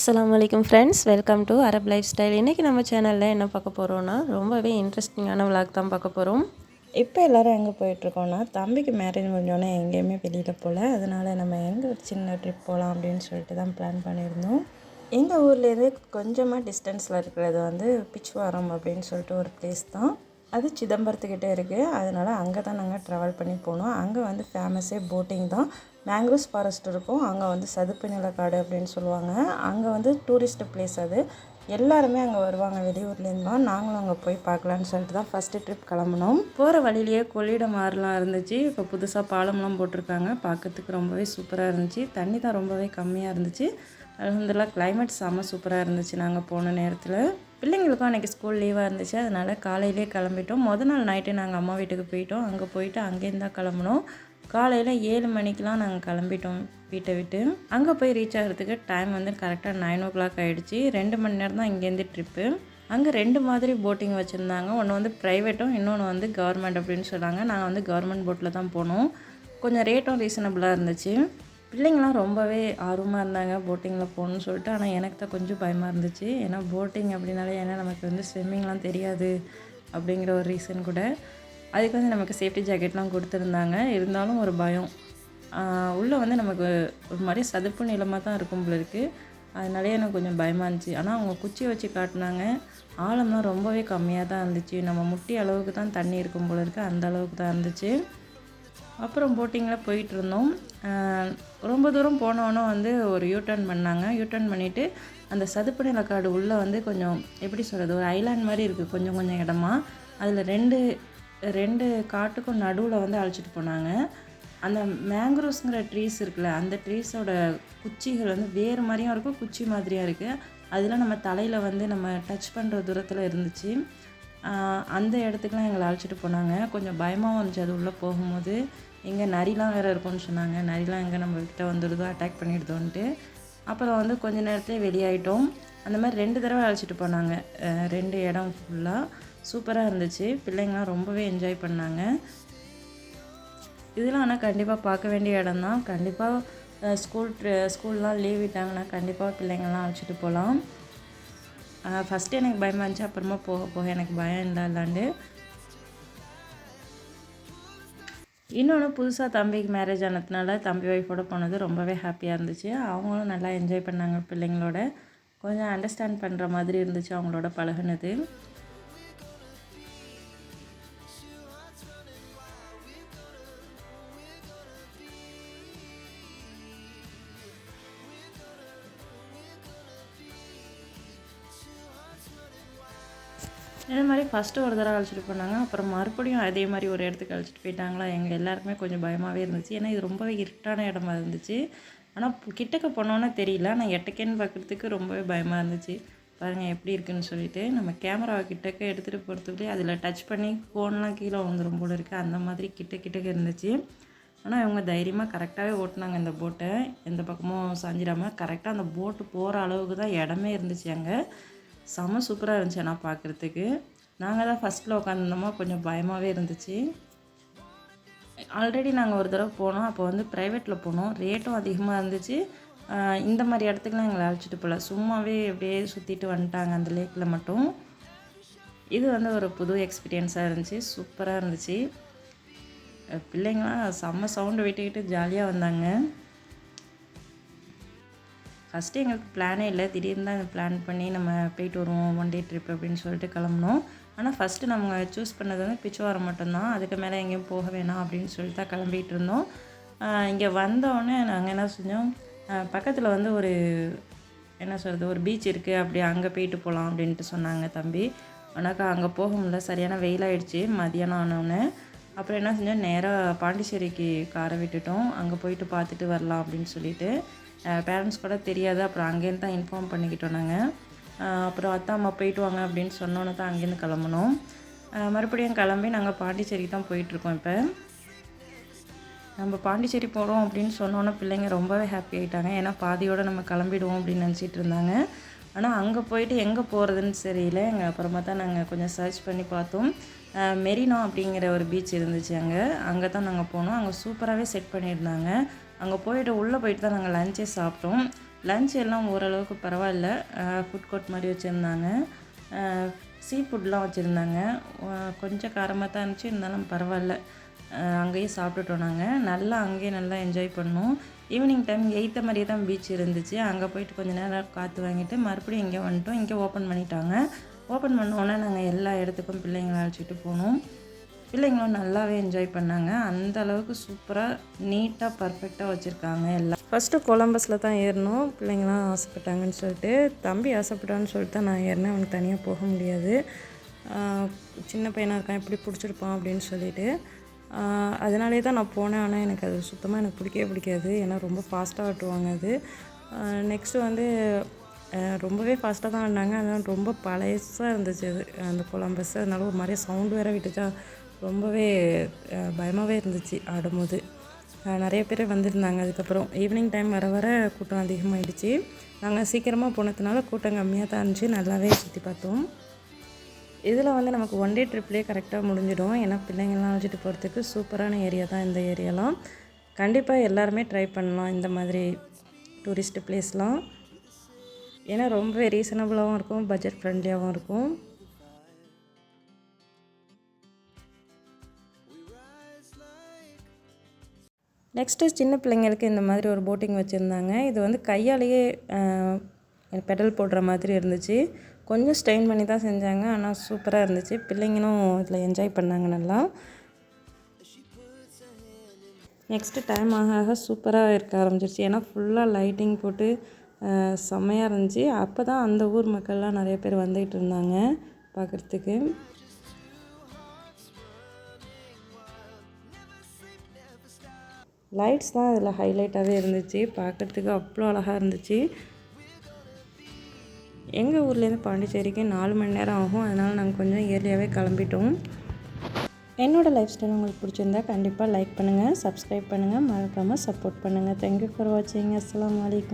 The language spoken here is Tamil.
அஸ்ஸலாமு அலைக்கும் friends, welcome to Arab life style. இன்றைக்கி நம்ம சேனலில் என்ன பார்க்க போகிறோன்னா, ரொம்பவே இன்ட்ரெஸ்டிங்கான விளாக் தான் பார்க்க போகிறோம். இப்போ எல்லோரும் எங்கே போயிட்டுருக்கோன்னா, தம்பிக்கு மேரேஜ் முடிஞ்சோடனே எங்கேயுமே வெளியில் போகல. அதனால் நம்ம எங்கே ஒரு சின்ன ட்ரிப் போகலாம் அப்படின்னு சொல்லிட்டு தான் பிளான் பண்ணியிருந்தோம். எங்கள் ஊர்லேருந்து கொஞ்சமாக டிஸ்டன்ஸில் இருக்கிறது வந்து பிச்சுவாரம் அப்படின்னு சொல்லிட்டு ஒரு பிளேஸ் தான். அது சிதம்பரத்துக்கிட்டே இருக்குது. அதனால் அங்கே தான் நாங்கள் ட்ராவல் பண்ணி போனோம். அங்கே வந்து ஃபேமஸே போட்டிங் தான். மேங்க்ரோஸ் ஃபாரஸ்ட் இருக்கும். அங்கே வந்து சதுப்பு நிலக்காடு அப்படின்னு சொல்லுவாங்க. அங்கே வந்து டூரிஸ்ட் பிளேஸ் அது. எல்லாருமே அங்கே வருவாங்க வெளியூர்லேருந்து தான். நாங்களும் அங்கே போய் பார்க்கலான்னு சொல்லிட்டு தான் ஃபஸ்ட்டு ட்ரிப் கிளம்புனோம். போகிற வழியிலேயே கொள்ளிடம் ஆறுலாம் இருந்துச்சு. இப்போ புதுசாக பாலம்லாம் போட்டிருக்காங்க. பார்க்கறதுக்கு ரொம்பவே சூப்பராக இருந்துச்சு. தண்ணி தான் ரொம்பவே கம்மியாக இருந்துச்சு. அல்ஹம்துலில்லாஹ் கிளைமேட் செம்ம சூப்பராக இருந்துச்சு நாங்கள் போன நேரத்தில். பிள்ளைங்களுக்கும் அன்றைக்கி ஸ்கூல் லீவாக இருந்துச்சு. அதனால் காலையிலே கிளம்பிட்டோம். நாள் நைட்டு நாங்கள் அம்மா வீட்டுக்கு போயிட்டோம். அங்கே போயிட்டு அங்கேருந்து தான் கிளம்புனோம். காலையில் 7 மணிக்கெலாம் நாங்கள் கிளம்பிட்டோம் வீட்டை விட்டு. அங்கே போய் ரீச் ஆகிறதுக்கு டைம் வந்து கரெக்டாக 9 o'clock ஆகிடுச்சு. 2 மணி நேரம் தான் இங்கேருந்து ட்ரிப்பு. அங்கே 2 மாதிரி போட்டிங் வச்சுருந்தாங்க. ஒன்று வந்து ப்ரைவேட்டும், இன்னொன்று வந்து கவர்மெண்ட் அப்படின்னு சொன்னாங்க. நாங்கள் வந்து கவர்மெண்ட் போட்டில் தான் போனோம். கொஞ்சம் ரேட்டும் ரீசனபிளாக இருந்துச்சு. பிள்ளைங்களாம் ரொம்பவே ஆர்வமாக இருந்தாங்க போட்டிங்கில் போகணுன்னு சொல்லிட்டு. ஆனால் எனக்கு தான் கொஞ்சம் பயமாக இருந்துச்சு. ஏன்னா போட்டிங் அப்படின்னாலே ஏன்னா நமக்கு வந்து ஸ்விம்மிங்லாம் தெரியாது அப்படிங்கிற ஒரு ரீசன் கூட. அதுக்கு வந்து நமக்கு சேஃப்டி ஜாக்கெட்லாம் கொடுத்துருந்தாங்க. இருந்தாலும் ஒரு பயம். உள்ளே வந்து நமக்கு ஒரு மாதிரி சதுப்பு நிலமாக தான் இருக்கும் போல இருக்குது. அதனாலே எனக்கு கொஞ்சம் பயமாக இருந்துச்சு. ஆனால் அவங்க குச்சி வச்சு காட்டினாங்க. ஆழம்லாம் ரொம்பவே கம்மியாக தான் இருந்துச்சு. நம்ம முட்டி அளவுக்கு தான் தண்ணி இருக்கும் போல இருக்குது. அந்த அளவுக்கு தான் இருந்துச்சு. அப்புறம் போட்டிங்கில் போயிட்டு இருந்தோம். ரொம்ப தூரம் போனோன்னே வந்து ஒரு யூட்டர்ன் பண்ணாங்க. யூட்டர்ன் பண்ணிவிட்டு அந்த சதுப்பு நிலக்காடு உள்ளே வந்து கொஞ்சம் எப்படி சொல்கிறது, ஒரு ஐலாண்ட் மாதிரி இருக்குது கொஞ்சம் கொஞ்சம் இடமா. அதில் ரெண்டு காட்டுக்கும் நடுவில் வந்து அழைச்சிட்டு போனாங்க. அந்த மேங்க்ரோவ்ஸுங்கிற ட்ரீஸ் இருக்குல்ல, அந்த ட்ரீஸோட குச்சிகள் வந்து வேறு மாதிரியும் இருக்கும், குச்சி மாதிரியாக இருக்குது. அதில் நம்ம தலையில் வந்து நம்ம டச் பண்ணுற தூரத்தில் இருந்துச்சு. அந்த இடத்துக்குலாம் எங்களை அழைச்சிட்டு போனாங்க. கொஞ்சம் பயமாகவும் இருந்துச்சு அது உள்ளே போகும்போது. எங்கே நரிலாம் வேறு இருக்கும்னு சொன்னாங்க. நரிலாம் எங்கே நம்ம கிட்ட வந்துடுதோ, அட்டாக் பண்ணிடுதோன்ட்டு. அப்புறம் வந்து கொஞ்ச நேரத்தில் வெளியாயிட்டோம். அந்த மாதிரி 2 தடவை அழைச்சிட்டு போனாங்க. 2 இடம் ஃபுல்லாக சூப்பராக இருந்துச்சு. பிள்ளைங்களாம் ரொம்பவே என்ஜாய் பண்ணாங்க. இதெல்லாம் ஆனால் கண்டிப்பாக பார்க்க வேண்டிய இடம் தான். கண்டிப்பாக ஸ்கூல்லாம் லீவ் விட்டாங்கன்னா கண்டிப்பாக பிள்ளைங்கள்லாம் அழைச்சிட்டு போகலாம். ஃபஸ்ட்டு எனக்கு பயமாக இருந்துச்சு. அப்புறமா போக போக எனக்கு பயம் இல்லாண்டு. இன்னொன்று புதுசாக தம்பிக்கு மேரேஜ் ஆனதுனால தம்பி ஒய்ஃபோடு போனது ரொம்பவே ஹாப்பியாக இருந்துச்சு. அவங்களும் நல்லா என்ஜாய் பண்ணாங்க பிள்ளைங்களோட. கொஞ்சம் அண்டர்ஸ்டாண்ட் பண்ணுற மாதிரி இருந்துச்சு அவங்களோட பழகுனது. இதே மாதிரி ஃபஸ்ட்டு ஒரு தடவை அழைச்சிட்டு போனாங்க. அப்புறம் மறுபடியும் அதே மாதிரி ஒரு இடத்துக்கு அழைச்சிட்டு போயிட்டாங்களா. எங்கள் எல்லாருக்குமே கொஞ்சம் பயமாகவே இருந்துச்சு. ஏன்னா இது ரொம்பவே இருட்டான இடமா இருந்துச்சு. ஆனால் கிட்டக்க போனோன்னே தெரியல. ஆனால் எட்டக்கேன்னு பார்க்குறதுக்கு ரொம்பவே பயமாக இருந்துச்சு. பாருங்கள் எப்படி இருக்குதுன்னு சொல்லிட்டு. நம்ம கேமராவை கிட்டக்க எடுத்துகிட்டு போகிறதுக்குள்ளே அதில் டச் பண்ணி ஃபோன்லாம் கீழே வந்துடும் போல இருக்குது. அந்த மாதிரி கிட்டக்க இருந்துச்சு. ஆனால் இவங்க தைரியமாக கரெக்டாகவே ஓட்டினாங்க இந்த போட்டை. எந்த பக்கமும் சாஞ்சிடாமல் கரெக்டாக அந்த போட்டு போகிற அளவுக்கு தான் இடமே இருந்துச்சு அங்கே. செம்ம சூப்பராக இருந்துச்சு. ஆனால் பார்க்குறதுக்கு நாங்கள் தான் ஃபஸ்ட்டில் உட்காந்துருந்தோமா, கொஞ்சம் பயமாகவே இருந்துச்சு. ஆல்ரெடி நாங்கள் ஒரு தடவை போனோம். அப்போ வந்து ப்ரைவேட்டில் போனோம். ரேட்டும் அதிகமாக இருந்துச்சு. இந்த மாதிரி இடத்துக்குலாம் எங்களை அழைச்சிட்டு போகல. சும்மாவே அப்படியே சுற்றிட்டு வந்துட்டாங்க அந்த லேக்கில் மட்டும். இது வந்து ஒரு புது எக்ஸ்பீரியன்ஸாக இருந்துச்சு. சூப்பராக இருந்துச்சு. பிள்ளைங்களாம் செம்ம சவுண்டு விட்டுக்கிட்டு ஜாலியாக வந்தாங்க. ஃபஸ்ட்டு எங்களுக்கு பிளானே இல்லை. திடீர்னு தான் பிளான் பண்ணி நம்ம போயிட்டு வருவோம் 1 day ட்ரிப் அப்படின்னு சொல்லிட்டு கிளம்புனோம். ஆனால் ஃபஸ்ட்டு நம்ம சூஸ் பண்ணது வந்து பிச்சுவாரம் மட்டும்தான். அதுக்கு மேலே எங்கேயும் போக வேணாம் அப்படின்னு சொல்லிட்டு தான் கிளம்பிகிட்டு இருந்தோம். இங்கே வந்தோடனே நாங்கள் என்ன செஞ்சோம், பக்கத்தில் வந்து ஒரு என்ன சொல்கிறது, ஒரு பீச் இருக்குது, அப்படி அங்கே போயிட்டு போகலாம் அப்படின்ட்டு சொன்னாங்க தம்பி. ஆனாக்கா அங்கே போக முடியல, சரியான வெயிலாகிடுச்சு மதியானம் ஆனோடனே. அப்புறம் என்ன செஞ்சோம், நேராக பாண்டிச்சேரிக்கு காரை விட்டுட்டோம். அங்கே போயிட்டு பார்த்துட்டு வரலாம் அப்படின்னு சொல்லிட்டு. பேரண்ட்ஸ் கூட தெரியாது. அப்புறம் அங்கேருந்து தான் இன்ஃபார்ம் பண்ணிக்கிட்டோம் நாங்கள். அப்புறம் அத்தா அம்மா போயிட்டு வாங்க அப்படின்னு சொன்னோன்னே தான் அங்கேருந்து கிளம்புனோம். மறுபடியும் கிளம்பி நாங்கள் பாண்டிச்சேரிக்கு தான் போயிட்டுருக்கோம். இப்போ நம்ம பாண்டிச்சேரி போகிறோம் அப்படின்னு சொன்னோன்னே பிள்ளைங்க ரொம்பவே ஹாப்பி ஆகிட்டாங்க. ஏன்னா பாதியோடு நம்ம கிளம்பிடுவோம் அப்படின்னு நினச்சிட்டு இருந்தாங்க. ஆனால் அங்கே போயிட்டு எங்கே போகிறதுன்னு தெரியல. அப்புறமா தான் நாங்கள் கொஞ்சம் சர்ச் பண்ணி பார்த்தோம். மெரினா அப்படிங்கிற ஒரு பீச் இருந்துச்சு அங்கே தான் நாங்கள் போனோம். அங்கே சூப்பராகவே செட் பண்ணியிருந்தாங்க. அங்கே போயிட்டு உள்ளே போயிட்டு தான் நாங்கள் லஞ்சே சாப்பிட்டோம். லஞ்ச் எல்லாம் ஓரளவுக்கு பரவாயில்ல. ஃபுட் கோர்ட் மாதிரி வச்சுருந்தாங்க. சீ ஃபுட்லாம் வச்சுருந்தாங்க. கொஞ்சம் காரமாக தான் இருந்துச்சு, இருந்தாலும் பரவாயில்ல. அங்கேயே சாப்பிட்டுட்டோம் நாங்கள். அங்கேயே நல்லா என்ஜாய் பண்ணோம். ஈவினிங் டைம் 8 மாதிரியே தான் பீச் இருந்துச்சு. அங்கே போயிட்டு கொஞ்சம் நேரம் காற்று வாங்கிட்டு மறுபடியும் இங்கே வந்துட்டோம். இங்கே ஓப்பன் பண்ணிட்டாங்க. ஓப்பன் பண்ணோன்னே நாங்கள் எல்லா இடத்துக்கும் பிள்ளைங்களை அழைச்சிட்டு போனோம். பிள்ளைங்களும் நல்லாவே என்ஜாய் பண்ணாங்க. அந்த அளவுக்கு சூப்பராக நீட்டாக பர்ஃபெக்டாக வச்சுருக்காங்க எல்லாம். ஃபஸ்ட்டு கொலம்பஸில் தான் ஏறினோம். பிள்ளைங்களாம் ஆசைப்பட்டாங்கன்னு சொல்லிட்டு, தம்பி ஆசைப்பட்டான்னு சொல்லிட்டு தான் நான் ஏறினேன். அவனுக்கு தனியாக போக முடியாது. சின்ன பையனாக இருக்கான், எப்படி பிடிச்சிருப்பான் அப்படின்னு சொல்லிட்டு அதனாலே தான் நான் போனேன். ஆனால் எனக்கு அது சுத்தமாக எனக்கு பிடிக்கவே பிடிக்காது. ஏன்னா ரொம்ப ஃபாஸ்ட்டாக ஓட்டுவாங்க அது. நெக்ஸ்ட்டு வந்து ரொம்பவே ஃபாஸ்ட்டாக தான் ஆடினாங்க. அதனால் ரொம்ப பழசாக இருந்துச்சு அது அந்த கொலம்பஸ். அதனால ஒரு மாதிரியே சவுண்டு வேறு விட்டுச்சா ரொம்பவே பயமாகவே இருந்துச்சு ஆடும்போது. நிறைய பேர் வந்திருந்தாங்க. அதுக்கப்புறம் ஈவினிங் டைம் வர வர கூட்டம் அதிகமாகிடுச்சு. நாங்கள் சீக்கிரமாக போனதுனால கூட்டம் கம்மியாக தான் இருந்துச்சு. நல்லாவே சுற்றி பார்த்தோம். இதில் வந்து நமக்கு ஒன் டே ட்ரிப்லேயே கரெக்டாக முடிஞ்சிடும். ஏன்னா பிள்ளைங்கள்லாம் அழைச்சிட்டு போகிறதுக்கு சூப்பரான ஏரியா தான் இந்த ஏரியாலாம். கண்டிப்பாக எல்லாருமே ட்ரை பண்ணலாம் இந்த மாதிரி டூரிஸ்ட் பிளேஸ்லாம். ஏன்னா ரொம்பவே ரீசனபுளாகவும் இருக்கும், பட்ஜெட் ஃப்ரெண்ட்லியாகவும் இருக்கும். நெக்ஸ்ட்டு சின்ன பிள்ளைங்களுக்கு இந்த மாதிரி ஒரு போட்டிங் வச்சுருந்தாங்க. இது வந்து கையாலேயே பெடல் போடுற மாதிரி இருந்துச்சு. கொஞ்சம் ஸ்ட்ரெயின் பண்ணி தான் செஞ்சாங்க. ஆனால் சூப்பராக இருந்துச்சு. பிள்ளைங்களும் இதில் என்ஜாய் பண்ணாங்க நல்லா. நெக்ஸ்ட்டு டைம் ஆக ஆக சூப்பராக இருக்க ஆரம்பிச்சிருச்சு. ஏன்னா ஃபுல்லாக லைட்டிங் போட்டு செம்மையாக இருந்துச்சு. அப்போ தான் அந்த ஊர் மக்கள்லாம் நிறைய பேர் வந்துகிட்டு இருந்தாங்க பார்க்குறதுக்கு. லைட்ஸ் தான் இதில் ஹைலைட்டாகவே இருந்துச்சு. பார்க்குறதுக்கு அவ்வளோ அழகாக இருந்துச்சு. எங்கள் ஊர்லேருந்து பாண்டிச்சேரிக்கு 4 மணி நேரம் ஆகும். அதனால் நாங்கள் கொஞ்சம் ஏர்லியாகவே கிளம்பிட்டோம். என்னோடய லைஃப் ஸ்டைல் உங்களுக்கு பிடிச்சிருந்தா கண்டிப்பாக லைக் பண்ணுங்கள், சப்ஸ்கிரைப் பண்ணுங்கள், மறக்காமல் சப்போர்ட் பண்ணுங்கள். தேங்க்யூ ஃபார் வாட்சிங். அஸ்ஸலாமு அலைக்கும்.